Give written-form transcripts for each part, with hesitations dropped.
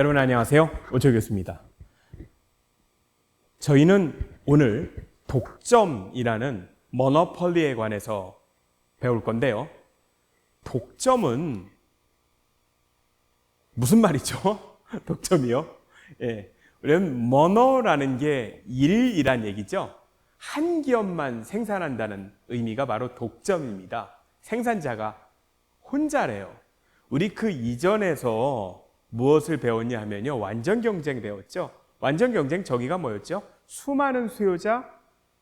여러분 안녕하세요. 오철 교수입니다. 저희는 오늘 독점이라는 모노폴리에 관해서 배울 건데요. 독점은 무슨 말이죠? 독점이요? 예. 왜냐면 모노라는 게 일이란 얘기죠. 한 기업만 생산한다는 의미가 바로 독점입니다. 생산자가 혼자래요. 우리 그 이전에서 무엇을 배웠냐 하면요. 완전 경쟁 배웠죠. 완전 경쟁 저기가 뭐였죠? 수많은 수요자,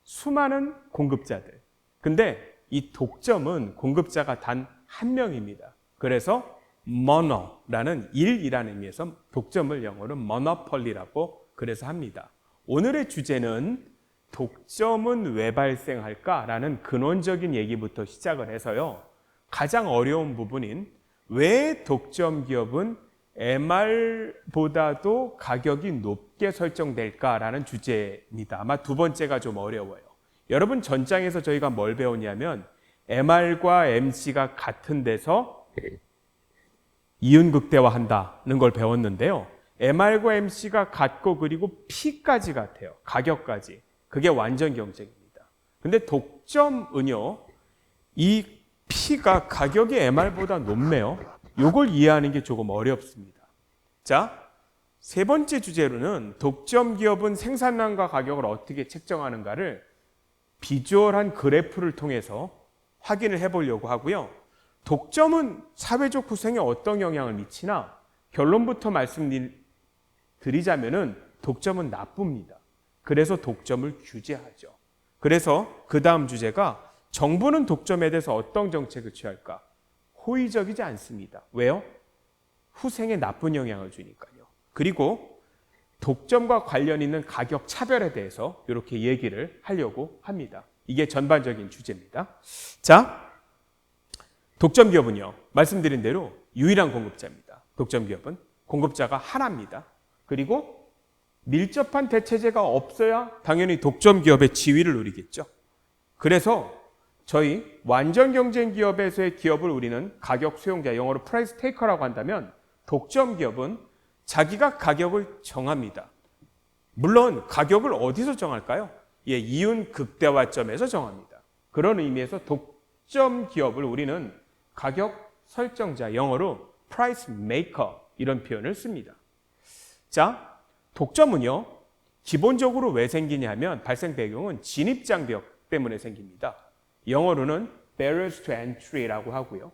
수많은 공급자들. 근데 이 독점은 공급자가 단 한 명입니다. 그래서 모노라는 일이라는 의미에서 독점을 영어로 모노폴리라고 그래서 합니다. 오늘의 주제는 독점은 왜 발생할까라는 근원적인 얘기부터 시작을 해서요. 가장 어려운 부분인 왜 독점 기업은 MR보다도 가격이 높게 설정될까라는 주제입니다. 아마 두 번째가 좀 어려워요. 여러분 전장에서 저희가 뭘 배웠냐면 MR과 MC가 같은 데서 이윤극대화한다는 걸 배웠는데요. MR과 MC가 같고 그리고 P까지 같아요. 가격까지. 그게 완전 경쟁입니다. 근데 독점은요. 이 P가 가격이 MR보다 높네요. 이걸 이해하는 게 조금 어렵습니다. 자, 세 번째 주제로는 독점 기업은 생산량과 가격을 어떻게 책정하는가를 비주얼한 그래프를 통해서 확인을 해보려고 하고요. 독점은 사회적 구성에 어떤 영향을 미치나 결론부터 말씀드리자면은 독점은 나쁩니다. 그래서 독점을 규제하죠. 그래서 그 다음 주제가 정부는 독점에 대해서 어떤 정책을 취할까? 호의적이지 않습니다. 왜요? 후생에 나쁜 영향을 주니까요. 그리고 독점과 관련 있는 가격 차별에 대해서 이렇게 얘기를 하려고 합니다. 이게 전반적인 주제입니다. 자, 독점 기업은요. 말씀드린 대로 유일한 공급자입니다. 독점 기업은 공급자가 하나입니다. 그리고 밀접한 대체제가 없어야 당연히 독점 기업의 지위를 누리겠죠. 그래서 저희 완전 경쟁 기업에서의 기업을 우리는 가격 수용자, 영어로 프라이스 테이커라고 한다면 독점 기업은 자기가 가격을 정합니다. 물론 가격을 어디서 정할까요? 이윤 극대화점에서 정합니다. 그런 의미에서 독점 기업을 우리는 가격 설정자, 영어로 price maker 이런 표현을 씁니다. 자, 독점은요. 기본적으로 왜 생기냐면 발생 배경은 진입장벽 때문에 생깁니다. 영어로는 barriers to entry라고 하고요.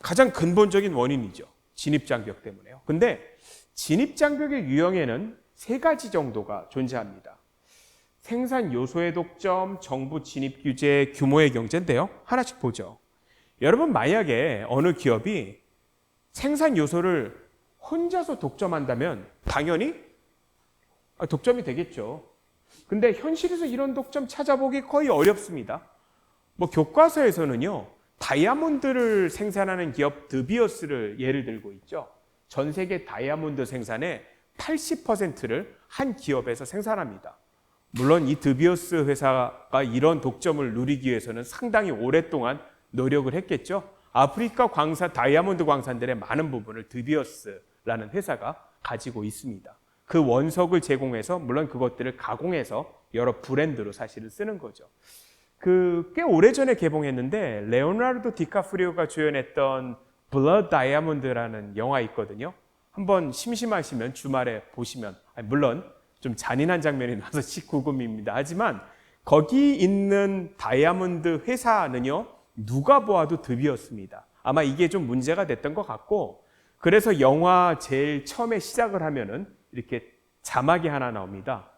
가장 근본적인 원인이죠. 진입장벽 때문에요. 근데 진입장벽의 유형에는 세 가지 정도가 존재합니다. 생산 요소의 독점, 정부 진입 규제, 규모의 경제인데요. 하나씩 보죠. 여러분 만약에 어느 기업이 생산 요소를 혼자서 독점한다면 당연히 독점이 되겠죠. 근데 현실에서 이런 독점 찾아보기 거의 어렵습니다. 교과서에서는요. 다이아몬드를 생산하는 기업 드비어스를 예를 들고 있죠. 전 세계 다이아몬드 생산의 80%를 한 기업에서 생산합니다. 물론 이 드비어스 회사가 이런 독점을 누리기 위해서는 상당히 오랫동안 노력을 했겠죠. 아프리카 다이아몬드 광산들의 많은 부분을 드비어스라는 회사가 가지고 있습니다. 그 원석을 제공해서 물론 그것들을 가공해서 여러 브랜드로 사실은 쓰는 거죠. 꽤 오래전에 개봉했는데 레오나르도 디카프리오가 주연했던 블러드 다이아몬드라는 영화 있거든요. 한번 심심하시면 주말에 보시면 물론 좀 잔인한 장면이 나서 19금입니다. 하지만 거기 있는 다이아몬드 회사는요. 누가 보아도 드비어스입니다. 아마 이게 좀 문제가 됐던 것 같고 그래서 영화 제일 처음에 시작을 하면은 이렇게 자막이 하나 나옵니다.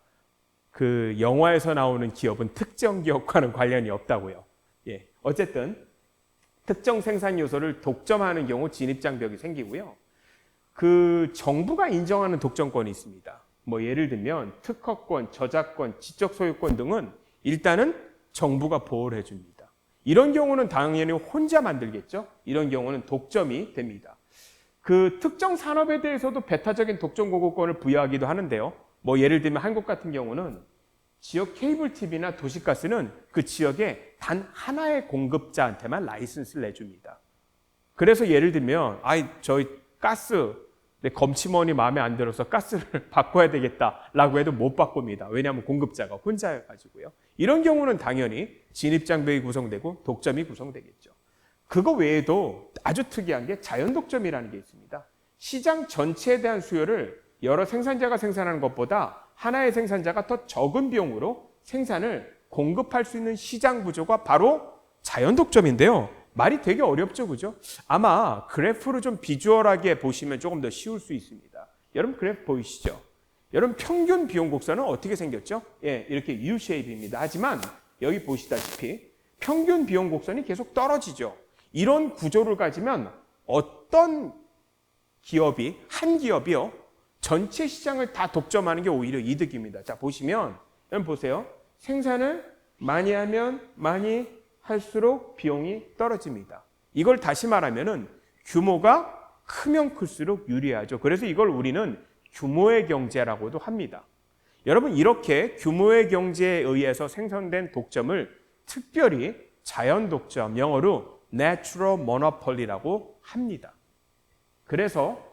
그 영화에서 나오는 기업은 특정 기업과는 관련이 없다고요. 어쨌든 특정 생산 요소를 독점하는 경우 진입장벽이 생기고요. 그 정부가 인정하는 독점권이 있습니다. 예를 들면 특허권, 저작권, 지적 소유권 등은 일단은 정부가 보호를 해줍니다. 이런 경우는 당연히 혼자 만들겠죠. 이런 경우는 독점이 됩니다. 그 특정 산업에 대해서도 배타적인 독점 공급권을 부여하기도 하는데요. 예를 들면 한국 같은 경우는 지역 케이블 TV나 도시가스는 그 지역에 단 하나의 공급자한테만 라이선스를 내줍니다. 그래서 예를 들면 저희 가스 근데 검침원이 마음에 안 들어서 가스를 바꿔야 되겠다라고 해도 못 바꿉니다. 왜냐하면 공급자가 혼자여가지고요. 이런 경우는 당연히 진입장벽이 구성되고 독점이 구성되겠죠. 그거 외에도 아주 특이한 게 자연독점이라는 게 있습니다. 시장 전체에 대한 수요를 여러 생산자가 생산하는 것보다 하나의 생산자가 더 적은 비용으로 생산을 공급할 수 있는 시장 구조가 바로 자연독점인데요. 말이 되게 어렵죠, 그죠? 아마 그래프로 좀 비주얼하게 보시면 조금 더 쉬울 수 있습니다. 여러분 그래프 보이시죠? 여러분 평균 비용 곡선은 어떻게 생겼죠? 예, 이렇게 U-쉐입입니다. 하지만 여기 보시다시피 평균 비용 곡선이 계속 떨어지죠. 이런 구조를 가지면 어떤 기업이, 한 기업이요, 전체 시장을 다 독점하는 게 오히려 이득입니다. 자, 보시면, 여러분 보세요. 생산을 많이 하면 많이 할수록 비용이 떨어집니다. 이걸 다시 말하면은 규모가 크면 클수록 유리하죠. 그래서 이걸 우리는 규모의 경제라고도 합니다. 여러분 이렇게 규모의 경제에 의해서 생성된 독점을 특별히 자연 독점, 영어로 natural monopoly라고 합니다. 그래서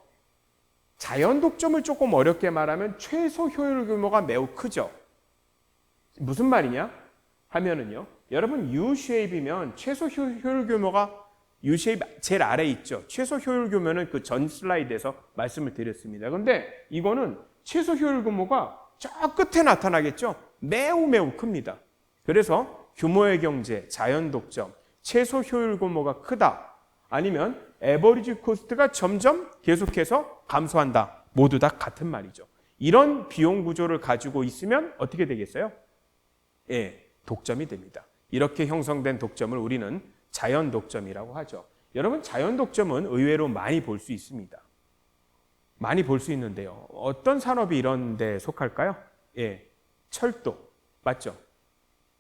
자연 독점을 조금 어렵게 말하면 최소 효율 규모가 매우 크죠. 무슨 말이냐 하면은요. 여러분 U-쉐입이면 최소 효율 규모가 U-쉐입 제일 아래에 있죠. 최소 효율 규모는 그 전 슬라이드에서 말씀을 드렸습니다. 그런데 이거는 최소 효율 규모가 저 끝에 나타나겠죠. 매우 큽니다. 그래서 규모의 경제, 자연 독점, 최소 효율 규모가 크다. 아니면 에버리지 코스트가 점점 계속해서 감소한다. 모두 다 같은 말이죠. 이런 비용 구조를 가지고 있으면 어떻게 되겠어요? 예, 독점이 됩니다. 이렇게 형성된 독점을 우리는 자연 독점이라고 하죠. 여러분 자연 독점은 의외로 많이 볼 수 있습니다. 많이 볼 수 있는데요. 어떤 산업이 이런 데 속할까요? 예, 철도, 맞죠?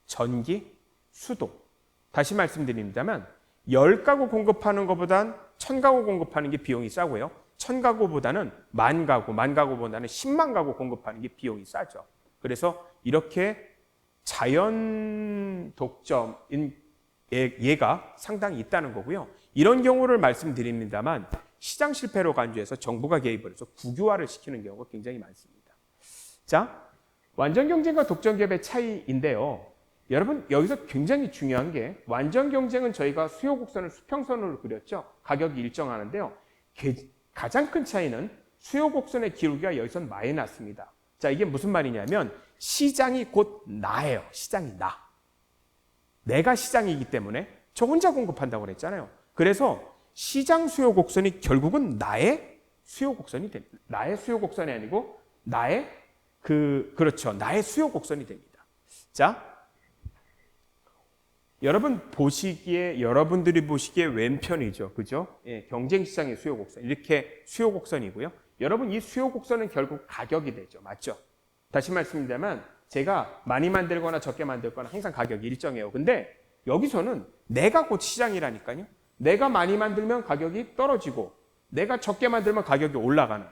전기, 수도. 다시 말씀드립니다만 10가구 공급하는 것보단 1000가구 공급하는 게 비용이 싸고요. 1000가구보다는 10,000가구, 10,000가구보다는 10만 가구 공급하는 게 비용이 싸죠. 그래서 이렇게 자연 독점인 예가 상당히 있다는 거고요. 이런 경우를 말씀드립니다만 시장 실패로 간주해서 정부가 개입을 해서 국유화를 시키는 경우가 굉장히 많습니다. 자, 완전 경쟁과 독점 기업의 차이인데요. 여러분 여기서 굉장히 중요한 게 완전 경쟁은 저희가 수요 곡선을 수평선으로 그렸죠. 가격이 일정하는데요. 가장 큰 차이는 수요 곡선의 기울기가 여기선 마이너스입니다. 자, 이게 무슨 말이냐면 시장이 곧 나예요. 시장이 나. 내가 시장이기 때문에 저 혼자 공급한다고 그랬잖아요. 그래서 시장 수요 곡선이 결국은 나의 수요 곡선이 됩니다. 나의 수요 곡선이 아니고 나의 나의 수요 곡선이 됩니다. 자, 여러분들이 보시기에 왼편이죠. 그죠? 예, 경쟁 시장의 수요 곡선. 이렇게 수요 곡선이고요. 여러분 이 수요 곡선은 결국 가격이 되죠. 맞죠? 다시 말씀드리자면 제가 많이 만들거나 적게 만들거나 항상 가격이 일정해요. 근데 여기서는 내가 곧 시장이라니까요. 내가 많이 만들면 가격이 떨어지고 내가 적게 만들면 가격이 올라가는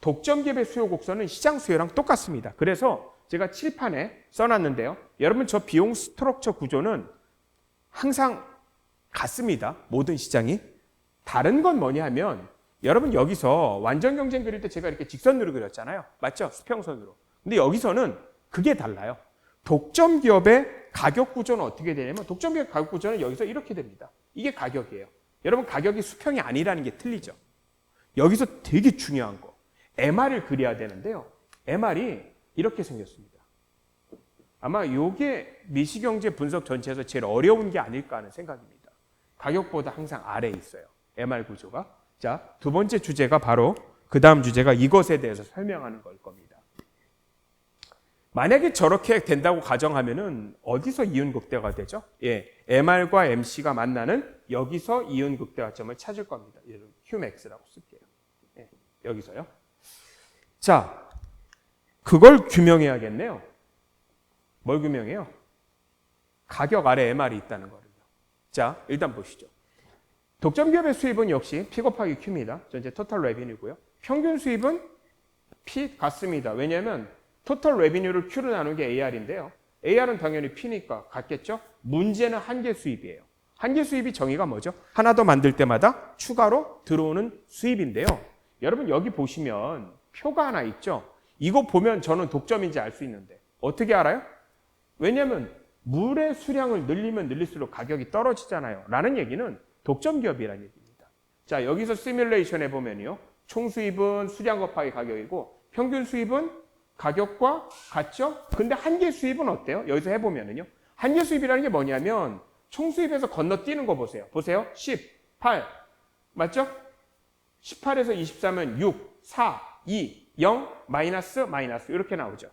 독점 기업의 수요 곡선은 시장 수요랑 똑같습니다. 그래서 제가 칠판에 써놨는데요. 여러분 저 비용 스트럭처 구조는 항상 같습니다. 모든 시장이. 다른 건 뭐냐 하면 여러분 여기서 완전 경쟁 그릴 때 제가 이렇게 직선으로 그렸잖아요. 맞죠? 수평선으로. 근데 여기서는 그게 달라요. 독점 기업의 가격 구조는 어떻게 되냐면 독점 기업 가격 구조는 여기서 이렇게 됩니다. 이게 가격이에요. 여러분 가격이 수평이 아니라는 게 틀리죠. 여기서 되게 중요한 거. MR을 그려야 되는데요. MR이 이렇게 생겼습니다. 아마 이게 미시경제 분석 전체에서 제일 어려운 게 아닐까 하는 생각입니다. 가격보다 항상 아래에 있어요. MR 구조가. 자, 두 번째 주제가 바로 그 다음 주제가 이것에 대해서 설명하는 걸 겁니다. 만약에 저렇게 된다고 가정하면은 어디서 이윤극대화가 되죠? 예, MR과 MC가 만나는 여기서 이윤극대화점을 찾을 겁니다. 얘를 QMAX라고 쓸게요. 예, 여기서요. 자, 그걸 규명해야겠네요. 뭘 규명해요? 가격 아래 MR이 있다는 거예요. 자, 일단 보시죠. 독점 기업의 수입은 역시 P 곱하기 Q입니다. 전체 토탈 레비뉴고요. 평균 수입은 P 같습니다. 왜냐하면 토탈 레비뉴를 Q로 나눈 게 AR인데요. AR은 당연히 P니까 같겠죠? 문제는 한계 수입이에요. 한계 수입이 정의가 뭐죠? 하나 더 만들 때마다 추가로 들어오는 수입인데요. 여러분 여기 보시면 표가 하나 있죠. 이거 보면 저는 독점인지 알 수 있는데 어떻게 알아요? 왜냐하면 물의 수량을 늘리면 늘릴수록 가격이 떨어지잖아요. 라는 얘기는 독점 기업이라는 얘기입니다. 자, 여기서 시뮬레이션 해보면요. 총 수입은 수량 곱하기 가격이고 평균 수입은 가격과 같죠? 근데 한계 수입은 어때요? 여기서 해보면은요. 한계 수입이라는 게 뭐냐면 총 수입에서 건너뛰는 거 보세요. 보세요. 10, 8. 맞죠? 18에서 24면 6, 4, 2, 0, 마이너스 이렇게 나오죠.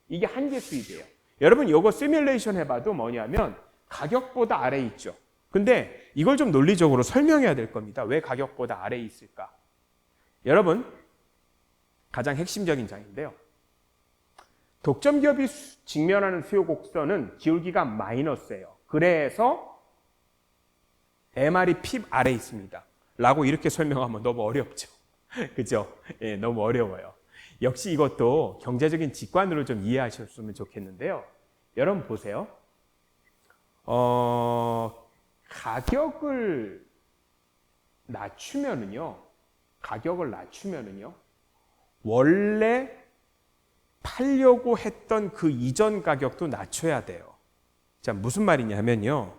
이게 한계 수입이에요. 여러분 이거 시뮬레이션 해봐도 뭐냐면 가격보다 아래에 있죠. 근데 이걸 좀 논리적으로 설명해야 될 겁니다. 왜 가격보다 아래에 있을까? 여러분 가장 핵심적인 장인데요. 독점 기업이 직면하는 수요 곡선은 기울기가 마이너스예요. 그래서 MR이 P 아래에 있습니다. 라고 이렇게 설명하면 너무 어렵죠. 그죠? 예, 너무 어려워요. 역시 이것도 경제적인 직관으로 좀 이해하셨으면 좋겠는데요. 여러분 보세요. 가격을 낮추면은요. 원래 팔려고 했던 그 이전 가격도 낮춰야 돼요. 자, 무슨 말이냐면요.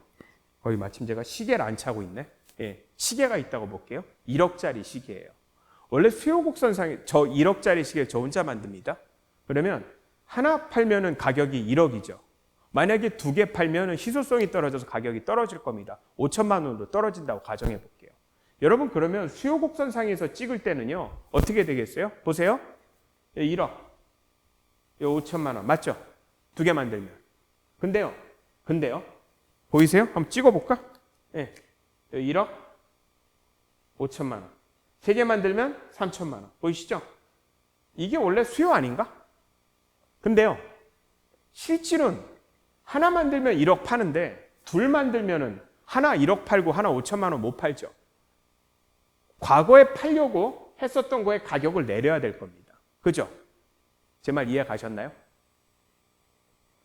거기 마침 제가 시계를 안 차고 있네. 예, 시계가 있다고 볼게요. 1억짜리 시계예요. 원래 수요 곡선상에 저 1억짜리 시계 저 혼자 만듭니다. 그러면 하나 팔면은 가격이 1억이죠. 만약에 2개 팔면은 희소성이 떨어져서 가격이 떨어질 겁니다. 5천만 원으로 떨어진다고 가정해 볼게요. 여러분 그러면 수요 곡선상에서 찍을 때는요. 어떻게 되겠어요? 보세요. 1억. 5천만 원. 맞죠? 2개 만들면. 근데요. 보이세요? 한번 찍어 볼까? 예. 1억 5천만 원. 3개 만들면 3천만 원. 보이시죠? 이게 원래 수요 아닌가? 근데요. 실질은 하나 만들면 1억 파는데 둘 만들면은 하나 1억 팔고 하나 5천만 원 못 팔죠. 과거에 팔려고 했었던 거에 가격을 내려야 될 겁니다. 그죠? 제 말 이해 가셨나요?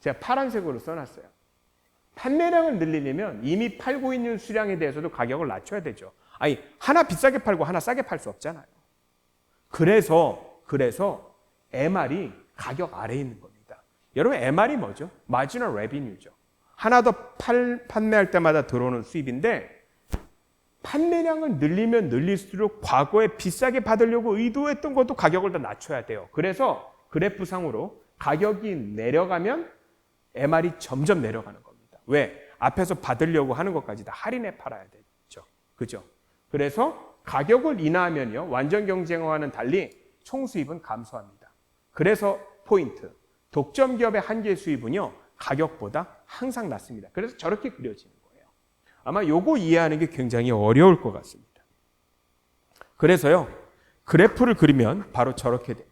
제가 파란색으로 써놨어요. 판매량을 늘리려면 이미 팔고 있는 수량에 대해서도 가격을 낮춰야 되죠. 아니, 하나 비싸게 팔고 하나 싸게 팔 수 없잖아요. 그래서 MR이 가격 아래에 있는 겁니다. 여러분 MR이 뭐죠? 마지널 레비뉴죠. 하나 더 판매할 때마다 들어오는 수입인데 판매량을 늘리면 늘릴수록 과거에 비싸게 받으려고 의도했던 것도 가격을 더 낮춰야 돼요. 그래서 그래프상으로 가격이 내려가면 MR이 점점 내려가는 겁니다. 왜? 앞에서 받으려고 하는 것까지 다 할인해 팔아야 되죠. 그죠? 그래서 가격을 인하하면요. 완전 경쟁화와는 달리 총 수입은 감소합니다. 그래서 포인트. 독점 기업의 한계 수입은요. 가격보다 항상 낮습니다. 그래서 저렇게 그려지는 거예요. 아마 요거 이해하는 게 굉장히 어려울 것 같습니다. 그래서요. 그래프를 그리면 바로 저렇게 됩니다.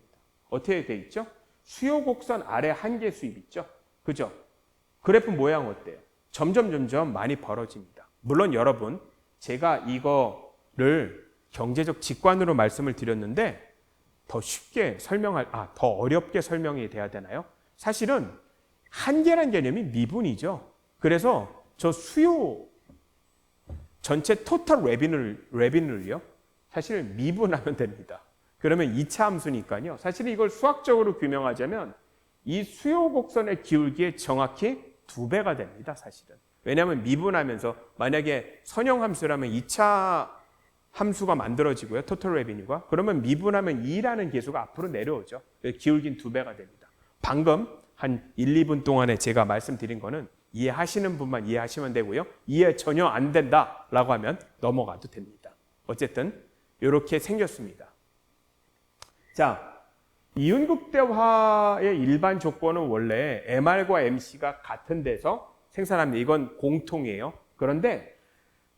어떻게 돼 있죠? 수요 곡선 아래 한계 수입 있죠? 그죠? 그래프 모양 어때요? 점점 많이 벌어집니다. 물론 여러분, 제가 이거를 경제적 직관으로 말씀을 드렸는데 더 쉽게 더 어렵게 설명이 돼야 되나요? 사실은 한계란 개념이 미분이죠. 그래서 저 수요 전체 토탈 레비뉴를요. 사실 미분하면 됩니다. 그러면 2차 함수니까요. 사실 이걸 수학적으로 규명하자면 이 수요 곡선의 기울기의 정확히 2배가 됩니다. 사실은. 왜냐하면 미분하면서 만약에 선형 함수라면 2차 함수가 만들어지고요. 토탈 레비뉴가. 그러면 미분하면 2라는 계수가 앞으로 내려오죠. 기울긴 2배가 됩니다. 방금 한 1, 2분 동안에 제가 말씀드린 거는 이해하시는 분만 이해하시면 되고요. 이해 전혀 안 된다라고 하면 넘어가도 됩니다. 어쨌든 이렇게 생겼습니다. 자, 이윤극대화의 일반 조건은 원래 MR과 MC가 같은 데서 생산합니다. 이건 공통이에요. 그런데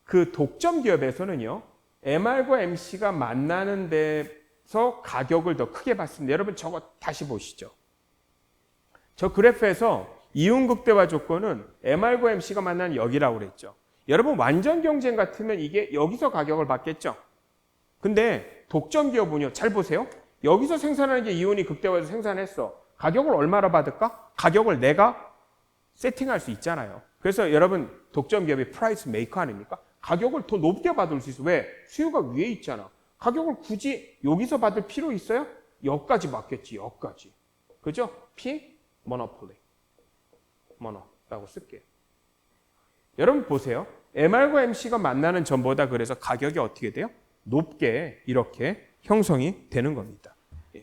그 독점 기업에서는요. MR과 MC가 만나는 데서 가격을 더 크게 받습니다. 여러분 저거 다시 보시죠. 저 그래프에서 이윤극대화 조건은 MR과 MC가 만나는 여기라고 그랬죠. 여러분 완전 경쟁 같으면 이게 여기서 가격을 받겠죠. 근데 독점 기업은요. 잘 보세요. 여기서 생산하는 게 이윤이 극대화해서 생산했어. 가격을 얼마나 받을까? 가격을 내가 세팅할 수 있잖아요. 그래서 여러분 독점 기업이 프라이스 메이커 아닙니까? 가격을 더 높게 받을 수 있어. 왜? 수요가 위에 있잖아. 가격을 굳이 여기서 받을 필요 있어요? 여기까지 받겠지, 여기까지. 그죠? P, monopoly. mono라고 쓸게요. 여러분 보세요. MR과 MC가 만나는 전보다 그래서 가격이 어떻게 돼요? 높게 이렇게 형성이 되는 겁니다.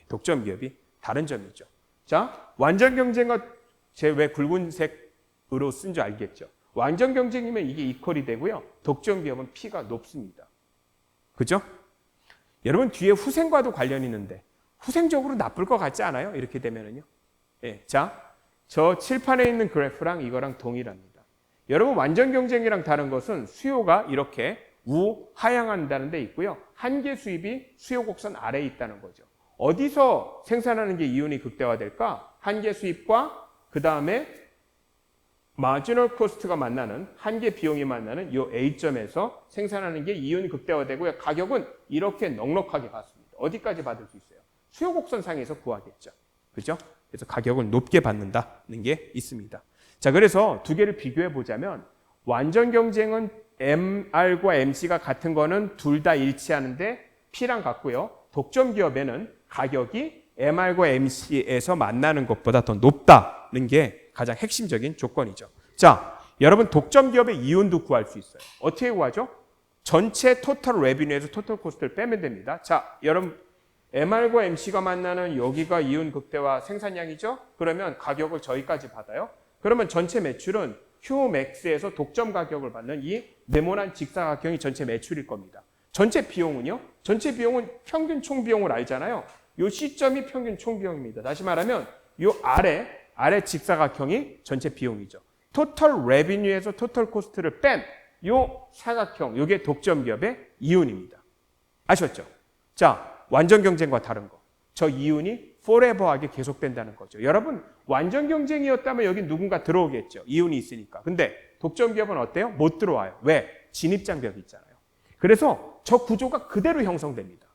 독점 기업이 다른 점이죠. 자, 완전 경쟁과 제 왜 굵은색으로 쓴 줄 알겠죠? 완전 경쟁이면 이게 이퀄이 되고요. 독점 기업은 P가 높습니다. 그죠? 여러분 뒤에 후생과도 관련이 있는데 후생적으로 나쁠 것 같지 않아요? 이렇게 되면은요. 예, 자, 저 칠판에 있는 그래프랑 이거랑 동일합니다. 여러분 완전 경쟁이랑 다른 것은 수요가 이렇게 우하향한다는 데 있고요. 한계 수입이 수요 곡선 아래에 있다는 거죠. 어디서 생산하는 게 이윤이 극대화될까? 한계 수입과 그 다음에 마지널 코스트가 만나는 한계 비용이 만나는 이 A점에서 생산하는 게 이윤이 극대화되고요. 가격은 이렇게 넉넉하게 받습니다. 어디까지 받을 수 있어요? 수요 곡선 상에서 구하겠죠. 그죠? 그래서 가격을 높게 받는다는 게 있습니다. 자, 그래서 두 개를 비교해 보자면 완전 경쟁은 MR과 MC가 같은 거는 둘 다 일치하는데 P랑 같고요. 독점 기업에는 가격이 MR과 MC에서 만나는 것보다 더 높다는 게 가장 핵심적인 조건이죠. 자, 여러분 독점 기업의 이윤도 구할 수 있어요. 어떻게 구하죠? 전체 토탈 레비뉴에서 토탈 코스트를 빼면 됩니다. 자, 여러분 MR과 MC가 만나는 여기가 이윤 극대화 생산량이죠? 그러면 가격을 저기까지 받아요. 그러면 전체 매출은 Qmax에서 독점 가격을 받는 이 네모난 직사각형이 전체 매출일 겁니다. 전체 비용은요? 전체 비용은 평균 총비용을 알잖아요. 이 시점이 평균 총비용입니다. 다시 말하면 이 아래 직사각형이 전체 비용이죠. 토탈 레비뉴에서 토탈 코스트를 뺀 이 사각형, 이게 독점 기업의 이윤입니다. 아셨죠? 자, 완전 경쟁과 다른 거. 저 이윤이 forever하게 계속된다는 거죠. 여러분, 완전 경쟁이었다면 여기 누군가 들어오겠죠. 이윤이 있으니까. 근데 독점 기업은 어때요? 못 들어와요. 왜? 진입장벽이 있잖아요. 그래서 저 구조가 그대로 형성됩니다.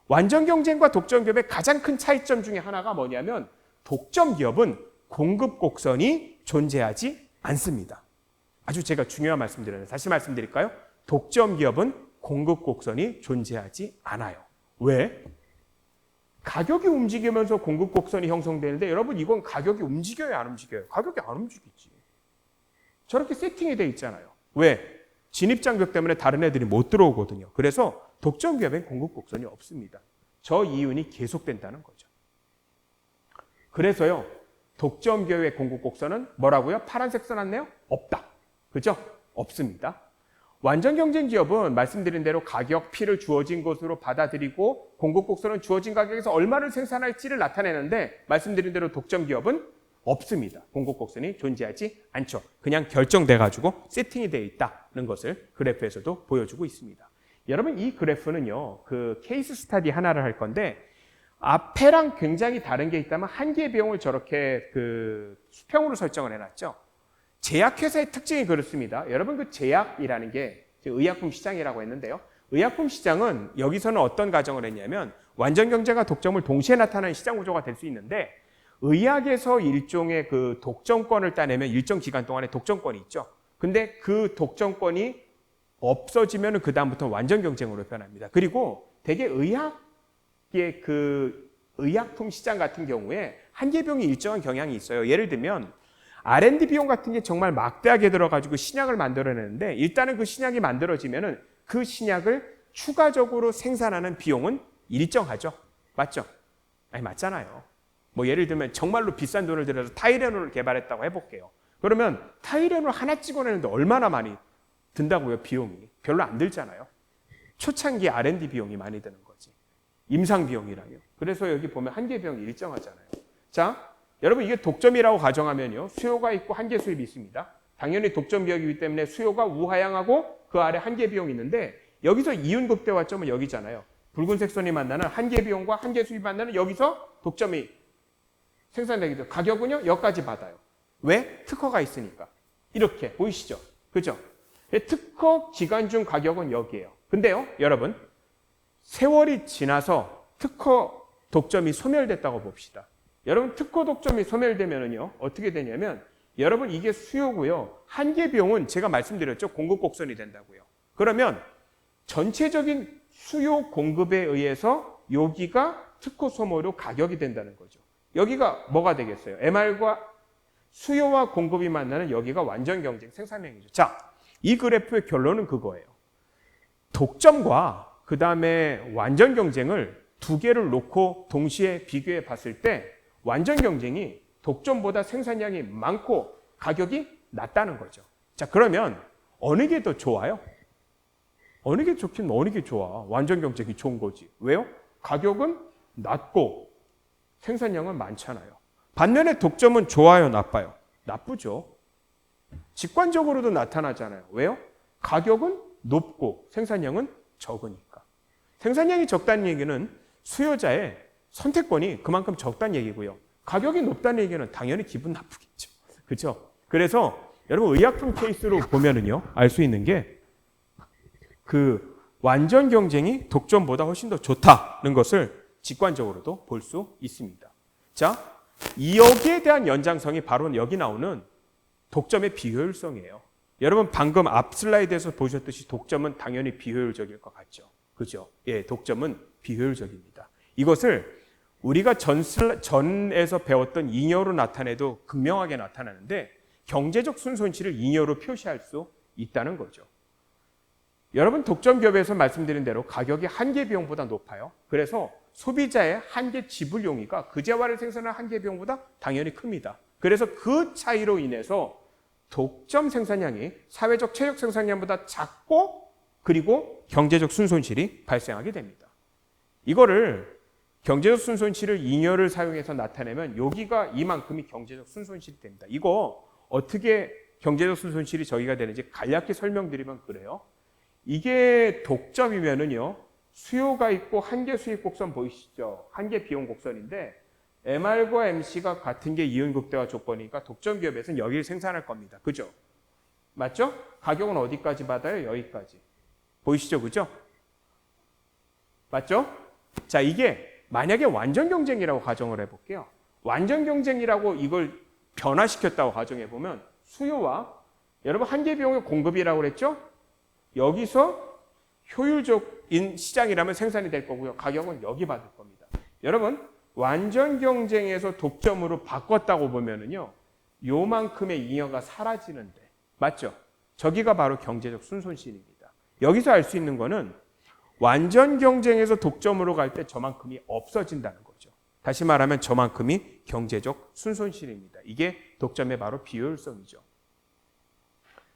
완전 경쟁과 독점 기업의 가장 큰 차이점 중에 하나가 뭐냐면 독점 기업은 공급 곡선이 존재하지 않습니다. 아주 제가 중요한 말씀드렸는데 다시 말씀드릴까요? 독점 기업은 공급 곡선이 존재하지 않아요. 왜? 가격이 움직이면서 공급 곡선이 형성되는데 여러분 이건 가격이 움직여요, 안 움직여요? 가격이 안 움직이지. 저렇게 세팅이 돼 있잖아요. 왜? 진입장벽 때문에 다른 애들이 못 들어오거든요. 그래서 독점 기업엔 공급 곡선이 없습니다. 저 이윤이 계속된다는 거죠. 그래서요. 독점 기업의 공급 곡선은 뭐라고요? 파란색 써놨네요? 없다. 그죠? 없습니다. 완전 경쟁 기업은 말씀드린 대로 가격 P를 주어진 것으로 받아들이고 공급 곡선은 주어진 가격에서 얼마를 생산할지를 나타내는데 말씀드린 대로 독점 기업은 없습니다. 공급 곡선이 존재하지 않죠. 그냥 결정돼가지고 세팅이 되어 있다는 것을 그래프에서도 보여주고 있습니다. 여러분 이 그래프는요. 그 케이스 스터디 하나를 할 건데 앞에랑 굉장히 다른 게 있다면 한계 비용을 저렇게 그 수평으로 설정을 해놨죠. 제약회사의 특징이 그렇습니다. 여러분 그 제약이라는 게 의약품 시장이라고 했는데요. 의약품 시장은 여기서는 어떤 가정을 했냐면 완전 경쟁과 독점을 동시에 나타나는 시장 구조가 될 수 있는데 의학에서 일종의 그 독점권을 따내면 일정 기간 동안에 독점권이 있죠. 근데 그 독점권이 없어지면 그 다음부터 완전 경쟁으로 변합니다. 그리고 되게 의학의 그 의약품 시장 같은 경우에 한계 비용이 일정한 경향이 있어요. 예를 들면 R&D 비용 같은 게 정말 막대하게 들어가지고 신약을 만들어내는데 일단은 그 신약이 만들어지면은 그 신약을 추가적으로 생산하는 비용은 일정하죠. 맞죠? 아니 맞잖아요. 뭐 예를 들면 정말로 비싼 돈을 들여서 타이레놀을 개발했다고 해볼게요. 그러면 타이레놀 하나 찍어내는데 얼마나 많이 든다고요? 비용이. 별로 안 들잖아요. 초창기 R&D 비용이 많이 드는 거지. 임상 비용이라요. 그래서 여기 보면 한계 비용이 일정하잖아요. 자, 여러분 이게 독점이라고 가정하면요. 수요가 있고 한계 수입이 있습니다. 당연히 독점 기업이기 때문에 수요가 우하향하고 그 아래 한계 비용이 있는데 여기서 이윤 극대화점은 여기잖아요. 붉은색 선이 만나는 한계 비용과 한계 수입이 만나는 여기서 독점이 생산되게 돼요. 가격은요. 여기까지 받아요. 왜? 특허가 있으니까. 이렇게 보이시죠? 그죠? 특허 기간 중 가격은 여기예요. 근데요. 여러분 세월이 지나서 특허 독점이 소멸됐다고 봅시다. 여러분 특허 독점이 소멸되면은요 어떻게 되냐면 여러분 이게 수요고요. 한계 비용은 제가 말씀드렸죠. 공급 곡선이 된다고요. 그러면 전체적인 수요 공급에 의해서 여기가 특허 소모로 가격이 된다는 거죠. 여기가 뭐가 되겠어요? MR과 수요와 공급이 만나는 여기가 완전 경쟁 생산량이죠. 자, 이 그래프의 결론은 그거예요. 독점과 그 다음에 완전 경쟁을 두 개를 놓고 동시에 비교해 봤을 때 완전 경쟁이 독점보다 생산량이 많고 가격이 낮다는 거죠. 자, 그러면 어느 게 더 좋아요? 어느 게 좋긴 어느 게 좋아? 완전 경쟁이 좋은 거지. 왜요? 가격은 낮고 생산량은 많잖아요. 반면에 독점은 좋아요, 나빠요? 나쁘죠. 직관적으로도 나타나잖아요. 왜요? 가격은 높고 생산량은 적으니까. 생산량이 적다는 얘기는 수요자의 선택권이 그만큼 적다는 얘기고요. 가격이 높다는 얘기는 당연히 기분 나쁘겠죠. 그렇죠? 그래서 여러분 의약품 케이스로 보면은요, 알 수 있는 게 그 완전 경쟁이 독점보다 훨씬 더 좋다는 것을 직관적으로도 볼 수 있습니다. 자, 여기에 대한 연장성이 바로 여기 나오는 독점의 비효율성이에요. 여러분 방금 앞 슬라이드에서 보셨듯이 독점은 당연히 비효율적일 것 같죠. 그죠? 예, 독점은 비효율적입니다. 이것을 우리가 전에서 배웠던 잉여로 나타내도 극명하게 나타나는데 경제적 순손실을 잉여로 표시할 수 있다는 거죠. 여러분 독점 기업에서 말씀드린 대로 가격이 한계 비용보다 높아요. 그래서 소비자의 한계 지불 용의가 그 재화를 생산하는 한계 비용보다 당연히 큽니다. 그래서 그 차이로 인해서 독점 생산량이 사회적 최적 생산량보다 작고 그리고 경제적 순손실이 발생하게 됩니다. 이거를 경제적 순손실을 잉여를 사용해서 나타내면 여기가 이만큼이 경제적 순손실이 됩니다. 이거 어떻게 경제적 순손실이 저기가 되는지 간략히 설명드리면 그래요. 이게 독점이면은요, 수요가 있고 한계 수익 곡선 보이시죠? 한계 비용 곡선인데 MR과 MC가 같은 게 이윤극대화 조건이니까 독점 기업에서는 여기를 생산할 겁니다. 그죠? 맞죠? 가격은 어디까지 받아요? 여기까지. 보이시죠? 그죠? 맞죠? 자, 이게 만약에 완전 경쟁이라고 가정을 해볼게요. 완전 경쟁이라고 이걸 변화시켰다고 가정해보면 수요와 여러분 한계 비용의 공급이라고 그랬죠? 여기서 효율적인 시장이라면 생산이 될 거고요. 가격은 여기 받을 겁니다. 여러분 완전 경쟁에서 독점으로 바꿨다고 보면은요, 요만큼의 잉여가 사라지는데, 맞죠? 저기가 바로 경제적 순손실입니다. 여기서 알 수 있는 거는 완전 경쟁에서 독점으로 갈 때 저만큼이 없어진다는 거죠. 다시 말하면 저만큼이 경제적 순손실입니다. 이게 독점의 바로 비효율성이죠.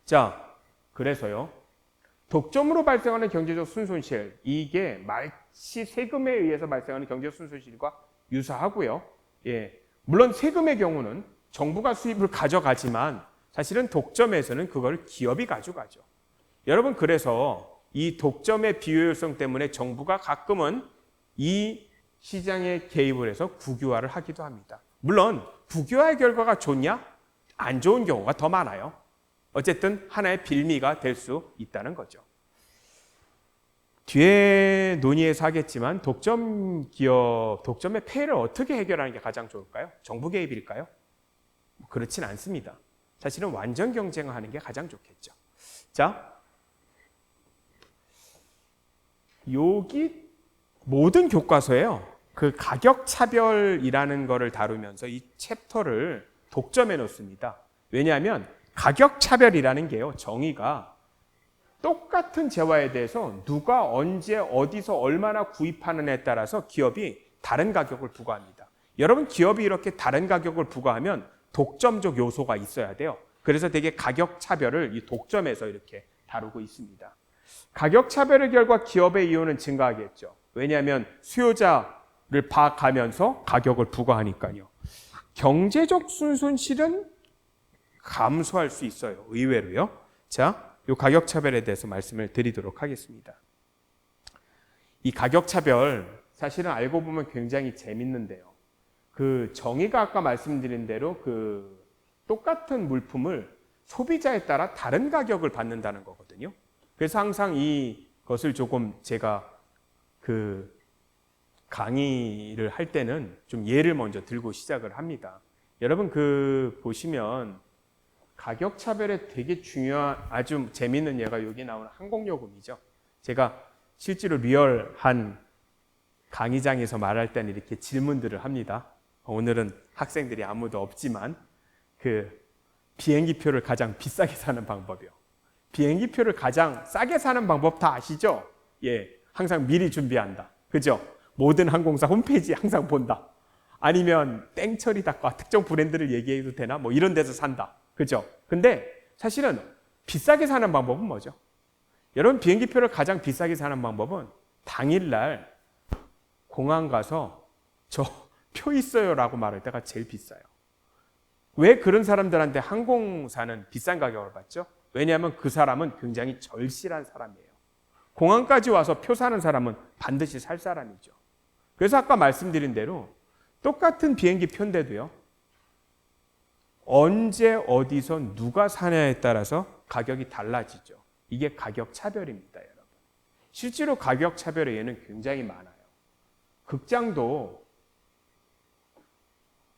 자, 그래서요, 독점으로 발생하는 경제적 순손실, 이게 마치 세금에 의해서 발생하는 경제적 순손실과 유사하고요. 예, 물론 세금의 경우는 정부가 수입을 가져가지만 사실은 독점에서는 그걸 기업이 가져가죠. 여러분 그래서 이 독점의 비효율성 때문에 정부가 가끔은 이 시장에 개입을 해서 국유화를 하기도 합니다. 물론 국유화의 결과가 좋냐? 안 좋은 경우가 더 많아요. 어쨌든 하나의 빌미가 될 수 있다는 거죠. 뒤에 논의에서 하겠지만 독점 기업, 독점의 폐해를 어떻게 해결하는 게 가장 좋을까요? 정부 개입일까요? 그렇진 않습니다. 사실은 완전 경쟁하는 게 가장 좋겠죠. 자, 여기 모든 교과서에요, 그 가격 차별이라는 거를 다루면서 이 챕터를 독점해 놓습니다. 왜냐하면 가격 차별이라는 게요, 정의가 똑같은 재화에 대해서 누가 언제 어디서 얼마나 구입하느냐에 따라서 기업이 다른 가격을 부과합니다. 여러분 기업이 이렇게 다른 가격을 부과하면 독점적 요소가 있어야 돼요. 그래서 되게 가격 차별을 이 독점에서 이렇게 다루고 있습니다. 가격 차별의 결과 기업의 이윤은 증가하겠죠. 왜냐하면 수요자를 파악하면서 가격을 부과하니까요. 경제적 순손실은 감소할 수 있어요. 의외로요. 자, 이 가격 차별에 대해서 말씀을 드리도록 하겠습니다. 이 가격 차별 사실은 알고 보면 굉장히 재밌는데요. 그 정의가 아까 말씀드린 대로 그 똑같은 물품을 소비자에 따라 다른 가격을 받는다는 거거든요. 그래서 항상 이것을 조금 제가 그 강의를 할 때는 좀 예를 먼저 들고 시작을 합니다. 여러분 그 보시면 가격 차별에 되게 중요한 아주 재밌는 예가 여기 나오는 항공요금이죠. 제가 실제로 리얼한 강의장에서 말할 때는 이렇게 질문들을 합니다. 오늘은 학생들이 아무도 없지만 그 비행기표를 가장 비싸게 사는 방법이요. 비행기표를 가장 싸게 사는 방법 다 아시죠? 예, 항상 미리 준비한다. 그죠? 모든 항공사 홈페이지에 항상 본다. 아니면 땡처리닷과 특정 브랜드를 얘기해도 되나? 뭐 이런 데서 산다. 그죠? 근데 사실은 비싸게 사는 방법은 뭐죠? 여러분 비행기표를 가장 비싸게 사는 방법은 당일날 공항 가서 저 표 있어요 라고 말할 때가 제일 비싸요. 왜 그런 사람들한테 항공사는 비싼 가격을 받죠? 왜냐하면 그 사람은 굉장히 절실한 사람이에요. 공항까지 와서 표 사는 사람은 반드시 살 사람이죠. 그래서 아까 말씀드린 대로 똑같은 비행기 표인데도요, 언제 어디서 누가 사냐에 따라서 가격이 달라지죠. 이게 가격 차별입니다, 여러분. 실제로 가격 차별의 예는 굉장히 많아요. 극장도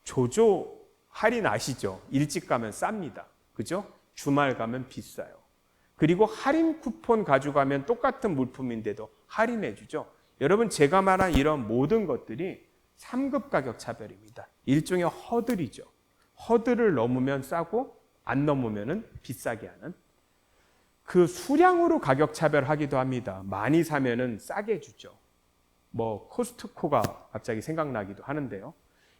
조조 할인 아시죠? 일찍 가면 쌉니다. 그죠? 주말 가면 비싸요. 그리고 할인 쿠폰 가져가면 똑같은 물품인데도 할인해 주죠. 여러분 제가 말한 이런 모든 것들이 3급 가격 차별입니다. 일종의 허들이죠. 허들을 넘으면 싸고 안 넘으면 비싸게 하는. 그 수량으로 가격 차별하기도 합니다. 많이 사면은 싸게 주죠. 뭐 코스트코가 갑자기 생각나기도 하는데요.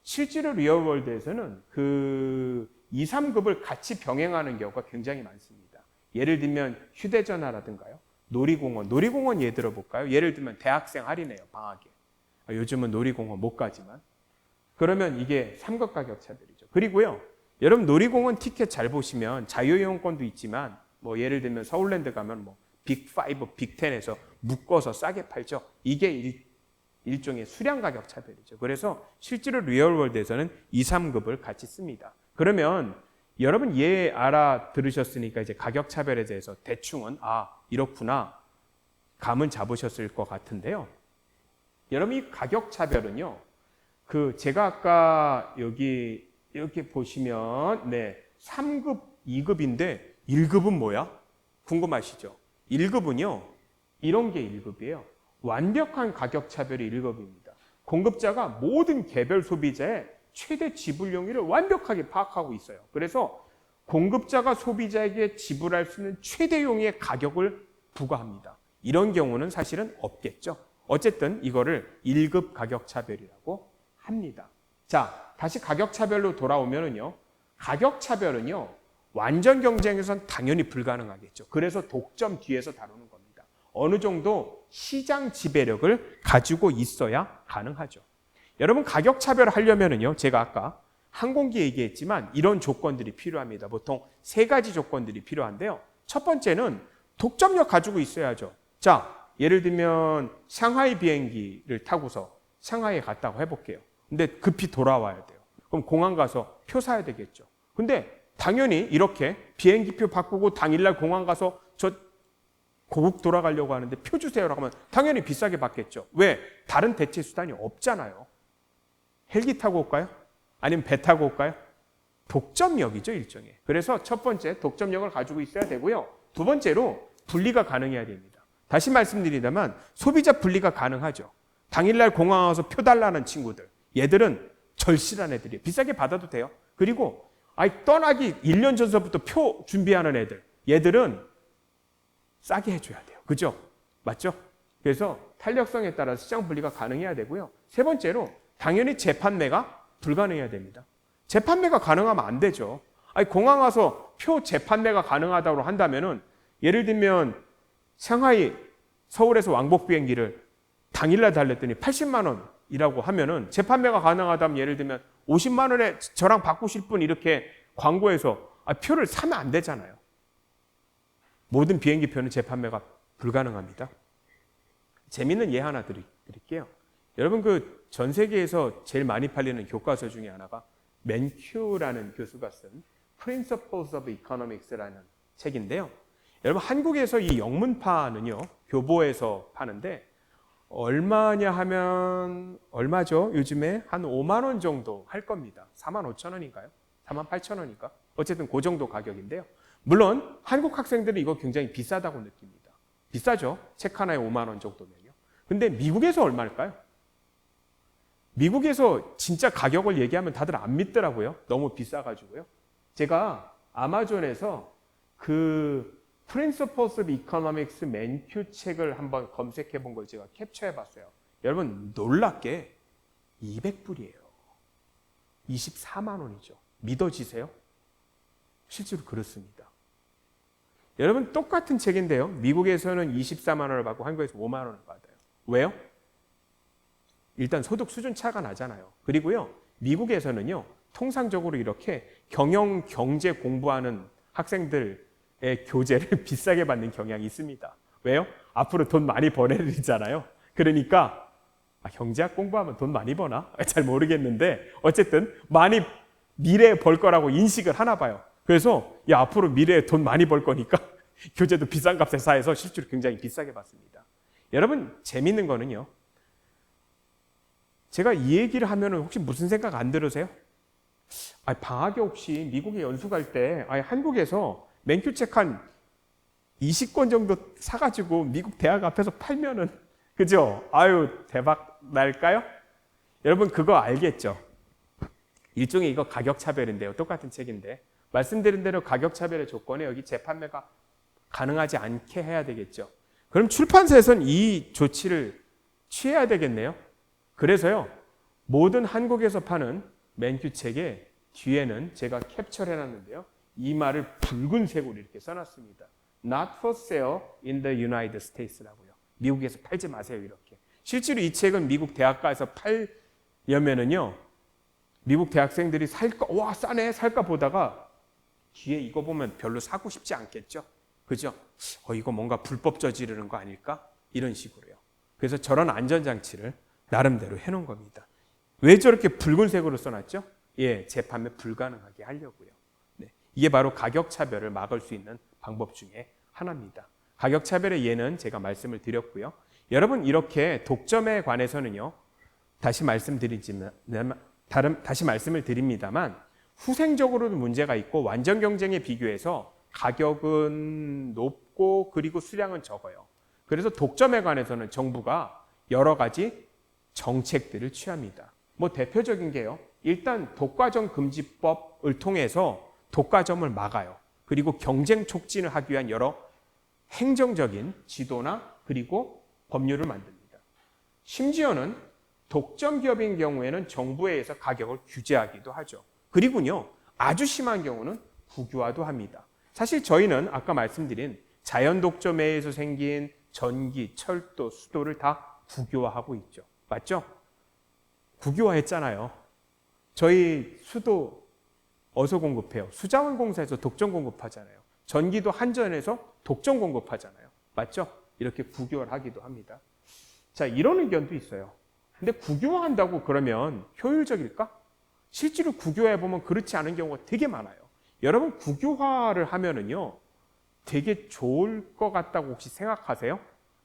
실제로 리얼월드에서는 그 2, 3급을 같이 병행하는 경우가 굉장히 많습니다. 예를 들면 휴대전화라든가요. 놀이공원 예를 들어볼까요? 예를 들면 대학생 할인해요, 방학에. 요즘은 놀이공원 못 가지만. 그러면 이게 3급 가격 차별이죠. 그리고요, 여러분 놀이공원 티켓 잘 보시면 자유이용권도 있지만 뭐 예를 들면 서울랜드 가면 뭐 빅5, 빅10에서 묶어서 싸게 팔죠. 이게 일종의 수량 가격 차별이죠. 그래서 실제로 리얼월드에서는 2, 3급을 같이 씁니다. 그러면 여러분 예 알아들으셨으니까 이제 가격 차별에 대해서 대충은 이렇구나 감은 잡으셨을 것 같은데요. 여러분 이 가격 차별은요, 그 제가 아까 여기 이렇게 보시면 3급, 2급인데 1급은 뭐야? 궁금하시죠? 1급은요, 이런 게 1급이에요. 완벽한 가격 차별이 1급입니다. 공급자가 모든 개별 소비자의 최대 지불 용의를 완벽하게 파악하고 있어요. 그래서 공급자가 소비자에게 지불할 수 있는 최대 용의의 가격을 부과합니다. 이런 경우는 사실은 없겠죠. 어쨌든 이거를 1급 가격 차별이라고 합니다. 자, 다시 가격 차별로 돌아오면은요, 가격 차별은요, 완전 경쟁에선 당연히 불가능하겠죠. 그래서 독점 뒤에서 다루는 겁니다. 어느 정도 시장 지배력을 가지고 있어야 가능하죠. 여러분 가격 차별을 하려면은요, 제가 아까 항공기 얘기했지만 이런 조건들이 필요합니다. 보통 3가지 조건들이 필요한데요. 첫 번째는 독점력 가지고 있어야죠. 자, 예를 들면 상하이 비행기를 타고서 상하이에 갔다고 해볼게요. 근데 급히 돌아와야 돼요. 그럼 공항 가서 표 사야 되겠죠. 근데 당연히 이렇게 비행기표 바꾸고 당일날 공항 가서 저 고국 돌아가려고 하는데 표 주세요라고 하면 당연히 비싸게 받겠죠. 왜? 다른 대체 수단이 없잖아요. 헬기 타고 올까요? 아니면 배 타고 올까요? 독점력이죠, 일종의. 그래서 첫 번째 독점력을 가지고 있어야 되고요. 두 번째로 분리가 가능해야 됩니다. 다시 말씀드리자면 소비자 분리가 가능하죠. 당일날 공항 와서 표 달라는 친구들, 얘들은 절실한 애들이에요. 비싸게 받아도 돼요. 그리고 떠나기 1년 전서부터 표 준비하는 애들, 얘들은 싸게 해줘야 돼요. 그죠? 맞죠? 그래서 탄력성에 따라서 시장 분리가 가능해야 되고요. 세 번째로 당연히 재판매가 불가능해야 됩니다. 재판매가 가능하면 안 되죠. 공항 와서 표 재판매가 가능하다고 한다면은 예를 들면 상하이 서울에서 왕복 비행기를 당일날 달랬더니 80만 원이라고 하면은 재판매가 가능하다면 예를 들면 50만 원에 저랑 바꾸실 분 이렇게 광고해서 표를 사면 안 되잖아요. 모든 비행기 표는 재판매가 불가능합니다. 재밌는 예 하나 드릴게요. 여러분 그 전 세계에서 제일 많이 팔리는 교과서 중에 하나가 맨큐라는 교수가 쓴 Principles of Economics라는 책인데요. 여러분 한국에서 이 영문판은요, 교보에서 파는데 얼마냐 하면 얼마죠? 요즘에 한 5만 원 정도 할 겁니다. 4만 5천 원인가요? 4만 8천 원인가? 어쨌든 그 정도 가격인데요. 물론 한국 학생들은 이거 굉장히 비싸다고 느낍니다. 비싸죠. 책 하나에 5만 원 정도면요. 근데 미국에서 얼마일까요? 미국에서 진짜 가격을 얘기하면 다들 안 믿더라고요. 너무 비싸가지고요. 제가 아마존에서 그 Principles of Economics 맨큐 책을 한번 검색해 본 걸 제가 캡처해 봤어요. 여러분 놀랍게 200불이에요. 24만 원이죠. 믿어지세요? 실제로 그렇습니다. 여러분 똑같은 책인데요. 미국에서는 24만 원을 받고 한국에서 5만 원을 받아요. 왜요? 일단 소득 수준 차가 나잖아요. 그리고요. 미국에서는요. 통상적으로 이렇게 경영 경제 공부하는 학생들의 교재를 비싸게 받는 경향이 있습니다. 왜요? 앞으로 돈 많이 버는 일이잖아요. 그러니까 경제학 공부하면 돈 많이 버나? 잘 모르겠는데 어쨌든 많이 미래에 벌 거라고 인식을 하나 봐요. 그래서 앞으로 미래에 돈 많이 벌 거니까 교재도 비싼 값에 사해서 실제로 굉장히 비싸게 받습니다. 여러분 재밌는 거는요. 제가 이 얘기를 하면 혹시 무슨 생각 안 들으세요? 방학에 혹시 미국에 연수 갈 때 한국에서 맨큐책 한 20권 정도 사가지고 미국 대학 앞에서 팔면은 그죠? 대박 날까요? 여러분 그거 알겠죠? 일종의 이거 가격 차별인데요. 똑같은 책인데 말씀드린 대로 가격 차별의 조건에 여기 재판매가 가능하지 않게 해야 되겠죠. 그럼 출판사에서는 이 조치를 취해야 되겠네요. 그래서요. 모든 한국에서 파는 맨큐책의 뒤에는 제가 캡처를 해놨는데요. 이 말을 붉은색으로 이렇게 써놨습니다. Not for sale in the United States라고요. 미국에서 팔지 마세요 이렇게. 실제로 이 책은 미국 대학가에서 팔려면은요. 미국 대학생들이 살까? 와 싸네 살까 보다가 뒤에 이거 보면 별로 사고 싶지 않겠죠? 그죠? 이거 뭔가 불법 저지르는 거 아닐까? 이런 식으로요. 그래서 저런 안전장치를 나름대로 해놓은 겁니다. 왜 저렇게 붉은색으로 써놨죠? 재판매 불가능하게 하려고요. 네, 이게 바로 가격차별을 막을 수 있는 방법 중에 하나입니다. 가격차별의 예는 제가 말씀을 드렸고요. 여러분 이렇게 독점에 관해서는요. 다시 말씀을 드립니다만 후생적으로도 문제가 있고 완전 경쟁에 비교해서 가격은 높고 그리고 수량은 적어요. 그래서 독점에 관해서는 정부가 여러 가지 정책들을 취합니다. 대표적인 게요. 일단 독과점 금지법을 통해서 독과점을 막아요. 그리고 경쟁 촉진을 하기 위한 여러 행정적인 지도나 그리고 법률을 만듭니다. 심지어는 독점 기업인 경우에는 정부에 의해서 가격을 규제하기도 하죠. 그리고요. 아주 심한 경우는 국유화도 합니다. 사실 저희는 아까 말씀드린 자연 독점에 의해서 생긴 전기, 철도, 수도를 다 국유화하고 있죠. 맞죠? 국유화했잖아요. 저희 수도 어디서 공급해요? 수자원공사에서 독점 공급하잖아요. 전기도 한전에서 독점 공급하잖아요. 맞죠? 이렇게 국유화를 하기도 합니다. 자, 이런 의견도 있어요. 근데 국유화한다고 그러면 효율적일까? 실제로 국유화해보면 그렇지 않은 경우가 되게 많아요. 여러분 국유화를 하면은요 되게 좋을 것 같다고 혹시 생각하세요?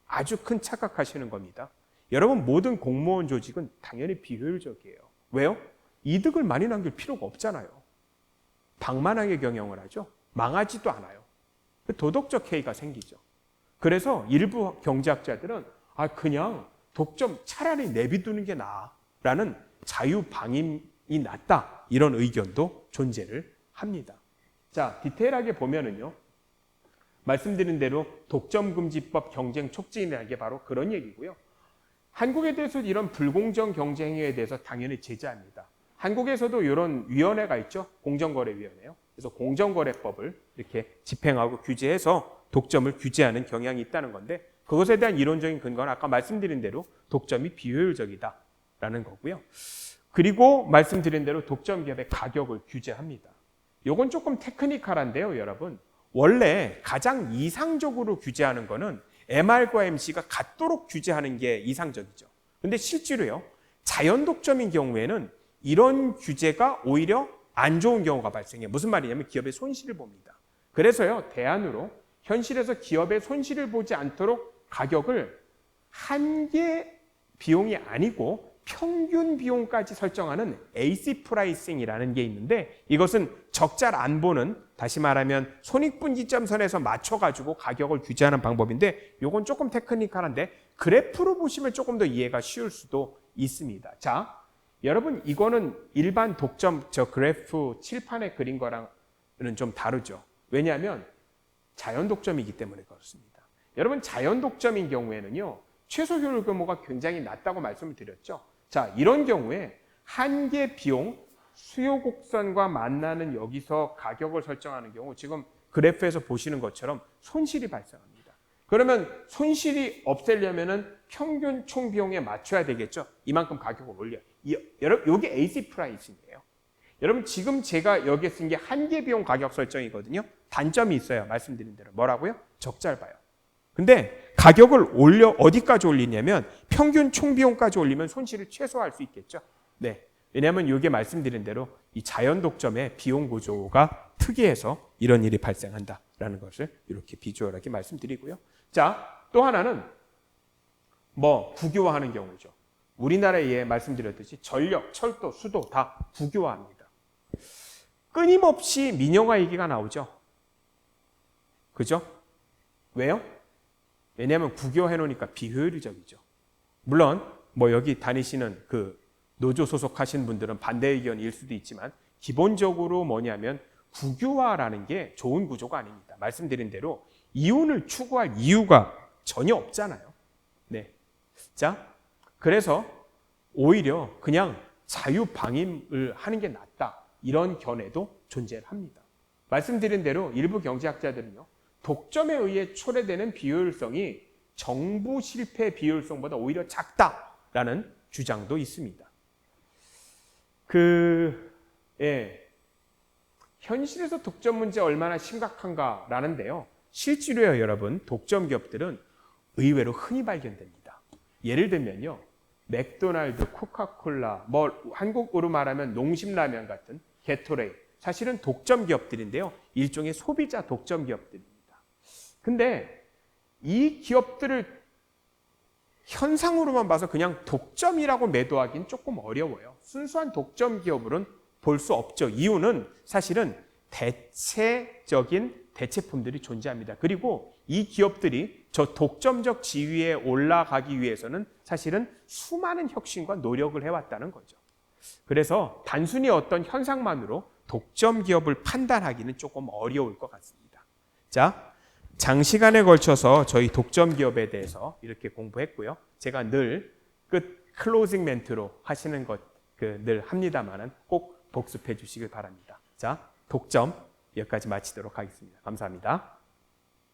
아주 큰 착각하시는 겁니다. 여러분 모든 공무원 조직은 당연히 비효율적이에요. 왜요? 이득을 많이 남길 필요가 없잖아요. 방만하게 경영을 하죠. 망하지도 않아요. 도덕적 해이가 생기죠. 그래서 일부 경제학자들은 그냥 독점 차라리 내비두는 게 나아라는 자유방임이 낫다 이런 의견도 존재를 합니다. 자, 디테일하게 보면은요. 말씀드린 대로 독점금지법 경쟁 촉진이라는 게 바로 그런 얘기고요. 한국에 대해서 이런 불공정 경쟁 행위에 대해서 당연히 제재합니다. 한국에서도 이런 위원회가 있죠. 공정거래위원회요. 그래서 공정거래법을 이렇게 집행하고 규제해서 독점을 규제하는 경향이 있다는 건데 그것에 대한 이론적인 근거는 아까 말씀드린 대로 독점이 비효율적이다라는 거고요. 그리고 말씀드린 대로 독점 기업의 가격을 규제합니다. 이건 조금 테크니컬한데요, 여러분. 원래 가장 이상적으로 규제하는 거는 MR과 MC가 같도록 규제하는 게 이상적이죠. 근데 실제로요, 자연 독점인 경우에는 이런 규제가 오히려 안 좋은 경우가 발생해요. 무슨 말이냐면 기업의 손실을 봅니다. 그래서요, 대안으로 현실에서 기업의 손실을 보지 않도록 가격을 한계 비용이 아니고 평균 비용까지 설정하는 AC 프라이싱이라는 게 있는데 이것은 적자를 안 보는, 다시 말하면 손익분기점선에서 맞춰가지고 가격을 규제하는 방법인데 이건 조금 테크니컬한데 그래프로 보시면 조금 더 이해가 쉬울 수도 있습니다. 자, 여러분 이거는 일반 독점 저 그래프 칠판에 그린 거랑은 좀 다르죠. 왜냐하면 자연 독점이기 때문에 그렇습니다. 여러분 자연 독점인 경우에는요. 최소 효율 규모가 굉장히 낮다고 말씀을 드렸죠. 자, 이런 경우에 한계 비용 수요 곡선과 만나는 여기서 가격을 설정하는 경우 지금 그래프에서 보시는 것처럼 손실이 발생합니다. 그러면 손실이 없애려면은 평균 총 비용에 맞춰야 되겠죠. 이만큼 가격을 올려. 여러분 이게 AC 프라이싱이에요. 여러분 지금 제가 여기에 쓴 게 한계 비용 가격 설정이거든요. 단점이 있어요. 말씀드린 대로. 뭐라고요? 적자를 봐요. 근데 가격을 올려 어디까지 올리냐면 평균 총 비용까지 올리면 손실을 최소화할 수 있겠죠. 네. 왜냐하면 이게 말씀드린 대로 이 자연 독점의 비용 구조가 특이해서 이런 일이 발생한다라는 것을 이렇게 비주얼하게 말씀드리고요. 자, 또 하나는 국유화하는 경우죠. 우리나라에 말씀드렸듯이 전력, 철도, 수도 다 국유화합니다. 끊임없이 민영화 얘기가 나오죠. 그죠? 왜요? 왜냐하면 국유화해 놓으니까 비효율적이죠. 물론 여기 다니시는 그 노조 소속하신 분들은 반대 의견일 수도 있지만 기본적으로 뭐냐면 국유화라는 게 좋은 구조가 아닙니다. 말씀드린 대로 이윤을 추구할 이유가 전혀 없잖아요. 네. 자, 그래서 오히려 그냥 자유방임을 하는 게 낫다. 이런 견해도 존재를 합니다. 말씀드린 대로 일부 경제학자들은요. 독점에 의해 초래되는 비효율성이 정부 실패 비효율성보다 오히려 작다라는 주장도 있습니다. 현실에서 독점 문제 얼마나 심각한가라는데요. 실제로요, 여러분, 독점 기업들은 의외로 흔히 발견됩니다. 예를 들면요, 맥도날드, 코카콜라, 한국으로 말하면 농심라면 같은 게토레이, 사실은 독점 기업들인데요. 일종의 소비자 독점 기업들입니다. 근데 이 기업들을 현상으로만 봐서 그냥 독점이라고 매도하기는 조금 어려워요. 순수한 독점 기업으로는 볼 수 없죠. 이유는 사실은 대체적인 대체품들이 존재합니다. 그리고 이 기업들이 저 독점적 지위에 올라가기 위해서는 사실은 수많은 혁신과 노력을 해왔다는 거죠. 그래서 단순히 어떤 현상만으로 독점 기업을 판단하기는 조금 어려울 것 같습니다. 자, 장시간에 걸쳐서 저희 독점 기업에 대해서 이렇게 공부했고요. 제가 늘 끝 클로징 멘트로 하시는 것 늘 합니다만은 꼭 복습해 주시길 바랍니다. 자, 독점 여기까지 마치도록 하겠습니다. 감사합니다.